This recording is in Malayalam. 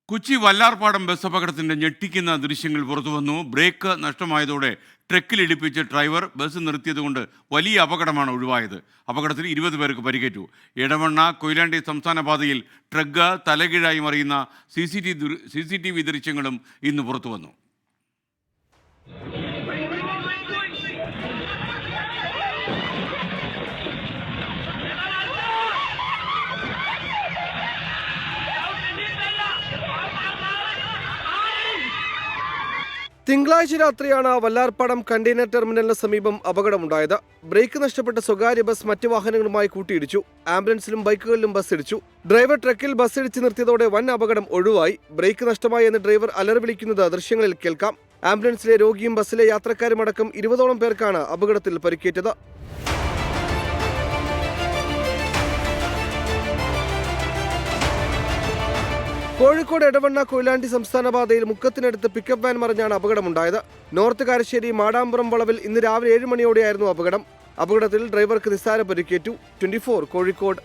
കൊച്ചി വല്ലാർപാടം ബസ് അപകടത്തിന്റെ ഞെട്ടിക്കുന്ന ദൃശ്യങ്ങൾ പുറത്തുവന്നു. ബ്രേക്ക് നഷ്ടമായതോടെ ട്രക്കിലിടിപ്പിച്ച് ഡ്രൈവർ ബസ് നിർത്തിയതുകൊണ്ട് വലിയ അപകടമാണ് ഒഴിവായത്. അപകടത്തിൽ 20 പേർക്ക് പരിക്കേറ്റു. എടവണ്ണ കൊയിലാണ്ടി സംസ്ഥാന പാതയിൽ ട്രക്ക് തലകീഴായി മറിയുന്ന CCTV ദൃശ്യങ്ങളും ഇന്ന് പുറത്തുവന്നു. തിങ്കളാഴ്ച രാത്രിയാണ് വല്ലാർപാടം കണ്ടെയ്നർ ടെർമിനലിന് സമീപം അപകടമുണ്ടായത്. ബ്രേക്ക് നഷ്ടപ്പെട്ട സ്വകാര്യ ബസ് മറ്റ് വാഹനങ്ങളുമായി കൂട്ടിയിടിച്ചു. ആംബുലൻസിലും ബൈക്കുകളിലും ബസ് ഇടിച്ചു. ഡ്രൈവർ ട്രക്കിൽ ബസ് ഇടിച്ചു നിർത്തിയതോടെ വൻ അപകടം ഒഴിവായി. ബ്രേക്ക് നഷ്ടമായി എന്ന് ഡ്രൈവർ അലറി വിളിക്കുന്നത് ദൃശ്യങ്ങളിൽ കേൾക്കാം. ആംബുലൻസിലെ രോഗിയും ബസ്സിലെ യാത്രക്കാരുമടക്കം 20ഓളം പേർക്കാണ് അപകടത്തിൽ പരിക്കേറ്റത്. കോഴിക്കോട് എടവണ്ണ കൊയിലാണ്ടി സംസ്ഥാന പാതയിൽ മുക്കത്തിനടുത്ത് പിക്കപ്പ് വാൻ മറിഞ്ഞാണ് അപകടമുണ്ടായത്. നോർത്ത് കാരശ്ശേരി മാടാമ്പുറം വളവിൽ ഇന്ന് രാവിലെ 7 മണിയോടെയായിരുന്നു അപകടം. അപകടത്തിൽ ഡ്രൈവർക്ക് നിസ്സാര പരിക്കേറ്റു. 24 കോഴിക്കോട്.